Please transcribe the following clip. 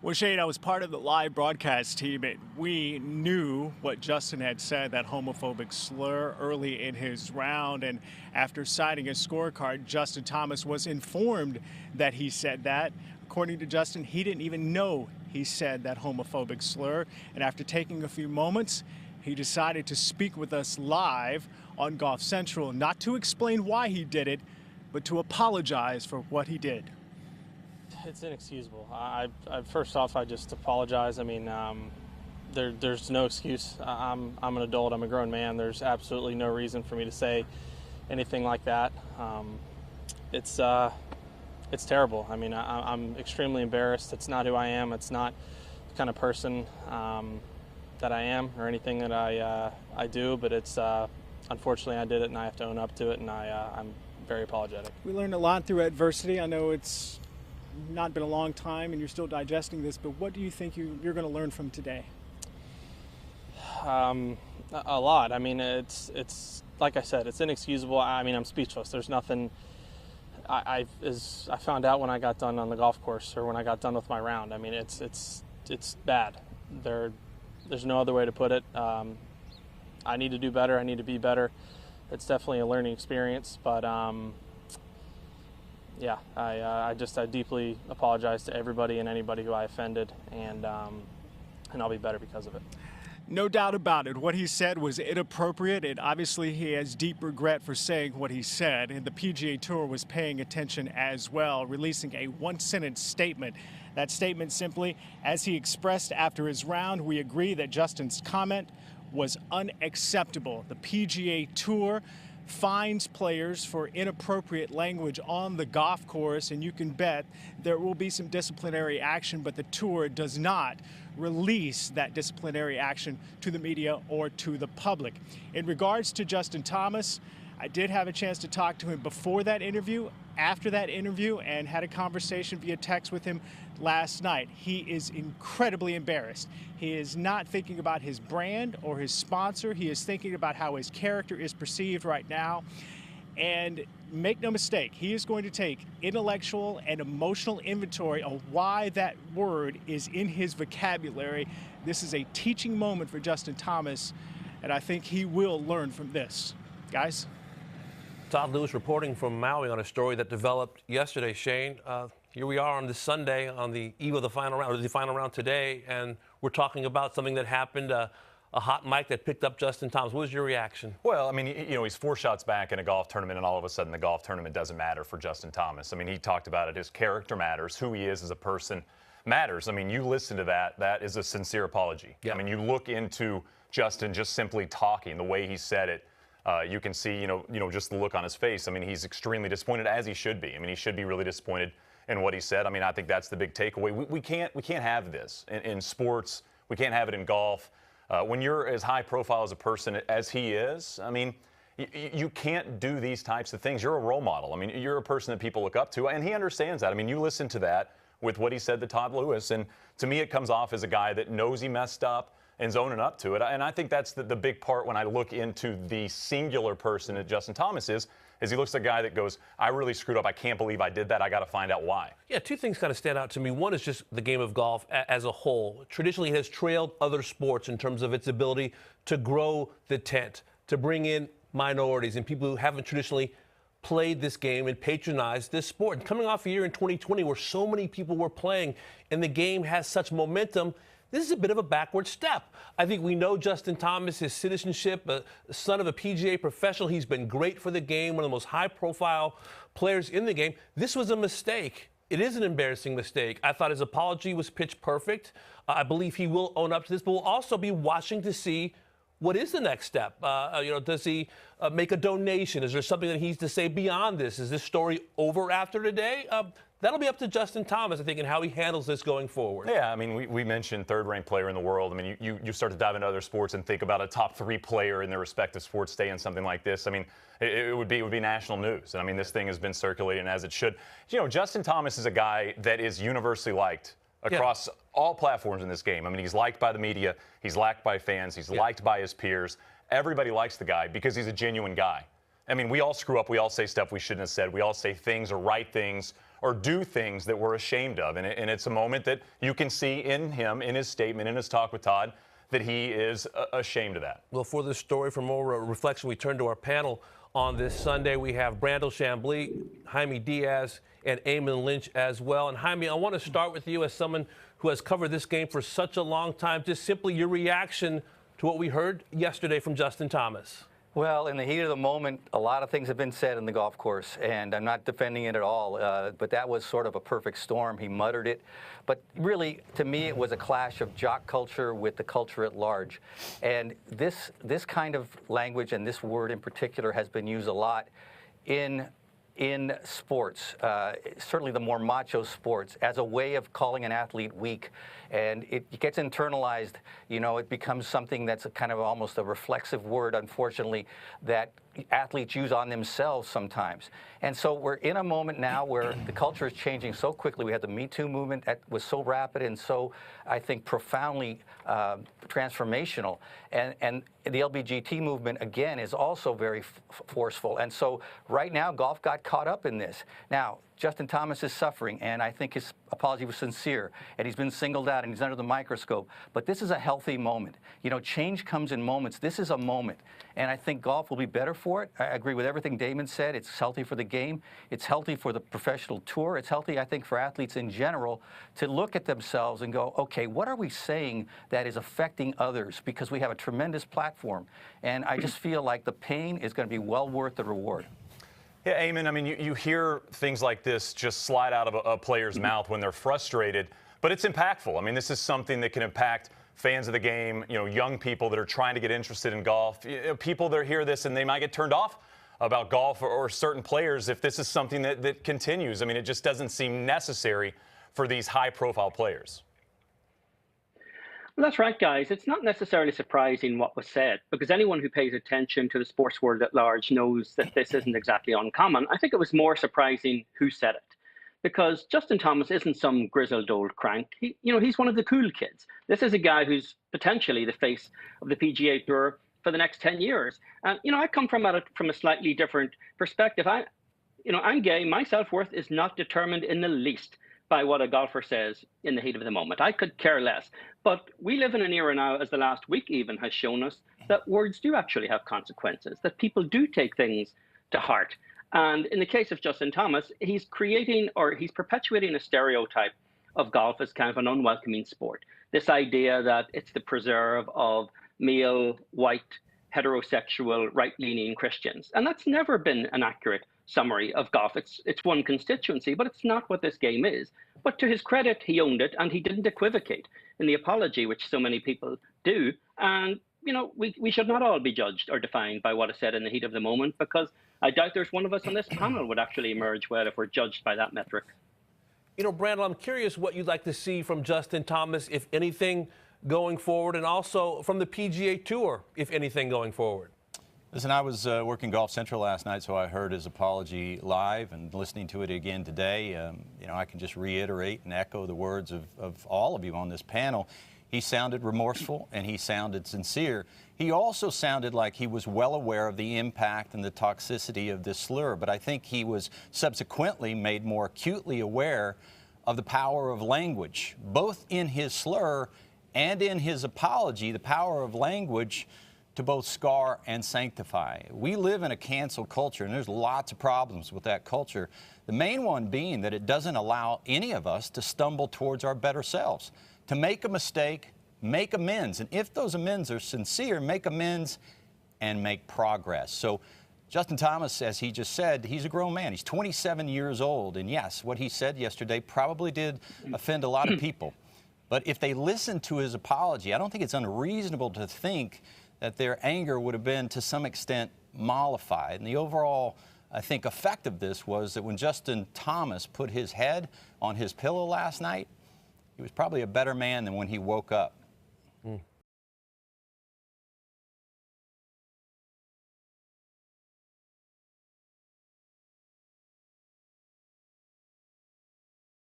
Well, Shane, I was part of the live broadcast team, and we knew what Justin had said, that homophobic slur, early in his round. And after signing his scorecard, Justin Thomas was informed that he said that. According to Justin, he didn't even know he said that homophobic slur. And after taking a few moments, he decided to speak with us live on Golf Central, not to explain why he did it, but to apologize for what he did. It's inexcusable. First off, I just apologize. I mean, there's no excuse. I'm an adult. I'm a grown man. There's absolutely no reason for me to say anything like that. It's terrible. I mean, I'm extremely embarrassed. It's not who I am. It's not the kind of person that I am or anything that I do. But it's unfortunately I did it, and I have to own up to it. And I'm very apologetic. We learned a lot through adversity. I know it's not been a long time and you're still digesting this, but what do you think you're going to learn from today? A lot. I mean, it's like I said, it's inexcusable. I mean, I'm speechless. There's nothing. I found out when I got done on the golf course, or when I got done with my round. I mean, it's bad. There's no other way to put it. I need to do better. I need to be better. It's definitely a learning experience, but yeah, I deeply apologize to everybody and anybody who I offended, and I'll be better because of it. No doubt about it. What he said was inappropriate, and obviously he has deep regret for saying what he said. And the PGA Tour was paying attention as well, releasing a one-sentence statement. That statement simply, as he expressed after his round, we agree that Justin's comment was unacceptable. The PGA Tour fines players for inappropriate language on the golf course, and you can bet there will be some disciplinary action, but the tour does not release that disciplinary action to the media or to the public. In regards to Justin Thomas, I did have a chance to talk to him before that interview, after that interview, and had a conversation via text with him last night. He is incredibly embarrassed. He is not thinking about his brand or his sponsor. He is thinking about how his character is perceived right now. And make no mistake, he is going to take intellectual and emotional inventory of why that word is in his vocabulary. This is a teaching moment for Justin Thomas, and I think he will learn from this. Guys? Todd Lewis reporting from Maui on a story that developed yesterday, Shane. Here we are on this Sunday on the eve of the final round, or the final round today, and we're talking about something that happened, a hot mic that picked up Justin Thomas. What was your reaction? Well, I mean, you know, he's 4 shots back in a golf tournament, and all of a sudden the golf tournament doesn't matter for Justin Thomas. I mean, he talked about it. His character matters. Who he is as a person matters. I mean, you listen to that. That is a sincere apology. Yeah. I mean, you look into Justin just simply talking, the way he said it. You can see, you know, just the look on his face. I mean, he's extremely disappointed, as he should be. I mean, he should be really disappointed in what he said. I mean, I think that's the big takeaway. We can't have this in sports. We can't have it in golf. When you're as high profile as a person as he is, I mean, you can't do these types of things. You're a role model. I mean, you're a person that people look up to, and he understands that. I mean, you listen to that with what he said to Todd Lewis, and to me, it comes off as a guy that knows he messed up and owning up to it. And I think that's the big part when I look into the singular person that Justin Thomas is he looks like a guy that goes, I really screwed up. I can't believe I did that. I got to find out why. Yeah, 2 things kind of stand out to me. One is just the game of golf as a whole. Traditionally, it has trailed other sports in terms of its ability to grow the tent, to bring in minorities and people who haven't traditionally played this game and patronized this sport. And coming off a year in 2020 where so many people were playing and the game has such momentum, this is a bit of a backward step. I think we know Justin Thomas, his citizenship, son of a PGA professional. He's been great for the game, one of the most high-profile players in the game. This was a mistake. It is an embarrassing mistake. I thought his apology was pitch perfect. I believe he will own up to this, but we'll also be watching to see what is the next step. Does he make a donation? Is there something that he needs to say beyond this? Is this story over after today? That'll be up to Justin Thomas, I think, and how he handles this going forward. Yeah, I mean, we mentioned third-ranked player in the world. I mean, you start to dive into other sports and think about a top 3 player in their respective sports stay in something like this. I mean, it would be national news. And I mean, this thing has been circulating as it should. You know, Justin Thomas is a guy that is universally liked across all platforms in this game. I mean, he's liked by the media. He's liked by fans. He's liked by his peers. Everybody likes the guy because he's a genuine guy. I mean, we all screw up. We all say stuff we shouldn't have said. We all say things or write things or do things that we're ashamed of. And it's a moment that you can see in him, in his statement, in his talk with Todd, that he is ashamed of that. Well, for this story, for more reflection, we turn to our panel on this Sunday. We have Brandel Chambly, Jaime Diaz, and Eamon Lynch as well. And Jaime, I want to start with you as someone who has covered this game for such a long time. Just simply your reaction to what we heard yesterday from Justin Thomas. Well, in the heat of the moment, a lot of things have been said in the golf course, and I'm not defending it at all, but that was sort of a perfect storm. He muttered it. But really, to me, it was a clash of jock culture with the culture at large. And this kind of language, and this word in particular, has been used a lot in sports, certainly the more macho sports, as a way of calling an athlete weak. And it gets internalized, you know, it becomes something that's a kind of almost a reflexive word, unfortunately, that athletes use on themselves sometimes. And so we're in a moment now where the culture is changing so quickly. We had the Me Too movement that was so rapid and so, I think, profoundly transformational. And the LBGT movement, again, is also very forceful. And so right now, golf got caught up in this. Now, Justin Thomas is suffering, and I think his apology was sincere, and he's been singled out, and he's under the microscope. But this is a healthy moment. You know, change comes in moments. This is a moment, and I think golf will be better for it. I agree with everything Damon said. It's healthy for the game. It's healthy for the professional tour. It's healthy, I think, for athletes in general to look at themselves and go, okay, what are we saying that is affecting others? Because we have a tremendous platform, and I just feel like the pain is going to be well worth the reward. Yeah, Eamon, I mean, you hear things like this just slide out of a player's mouth when they're frustrated, but it's impactful. I mean, this is something that can impact fans of the game, you know, young people that are trying to get interested in golf, people that hear this and they might get turned off about golf or certain players if this is something that continues. I mean, it just doesn't seem necessary for these high-profile players. Well, that's right, guys. It's not necessarily surprising what was said, because anyone who pays attention to the sports world at large knows that this isn't exactly uncommon. I think it was more surprising who said it, because Justin Thomas isn't some grizzled old crank. He's one of the cool kids. This is a guy who's potentially the face of the PGA Tour for the next 10 years. And, I come from a slightly different perspective. I'm gay. My self-worth is not determined in the least by what a golfer says in the heat of the moment. I could care less. But we live in an era now, as the last week even has shown us, that words do actually have consequences, that people do take things to heart. And in the case of Justin Thomas, he's perpetuating a stereotype of golf as kind of an unwelcoming sport. This idea that it's the preserve of male, white, heterosexual, right-leaning Christians. And that's never been an accurate summary of golf. It's one constituency, but it's not what this game is. But to his credit, he owned it, and he didn't equivocate in the apology, which so many people do. And, we should not all be judged or defined by what is said in the heat of the moment, because I doubt there's one of us on this panel would actually emerge well if we're judged by that metric. Brandel, I'm curious what you'd like to see from Justin Thomas, if anything, going forward, and also from the PGA Tour, if anything, going forward. Listen, I was working Golf Central last night, so I heard his apology live, and listening to it again today, I can just reiterate and echo the words of all of you on this panel. He sounded remorseful and he sounded sincere. He also sounded like he was well aware of the impact and the toxicity of this slur, but I think he was subsequently made more acutely aware of the power of language, both in his slur and in his apology, the power of language to both scar and sanctify. We live in a cancel culture, and there's lots of problems with that culture. The main one being that it doesn't allow any of us to stumble towards our better selves, to make a mistake, make amends. And if those amends are sincere, make amends and make progress. So Justin Thomas, as he just said, he's a grown man. He's 27 years old. And yes, what he said yesterday probably did offend a lot of people. But if they listen to his apology, I don't think it's unreasonable to think that their anger would have been to some extent mollified. And the overall, I think, effect of this was that when Justin Thomas put his head on his pillow last night, he was probably a better man than when he woke up.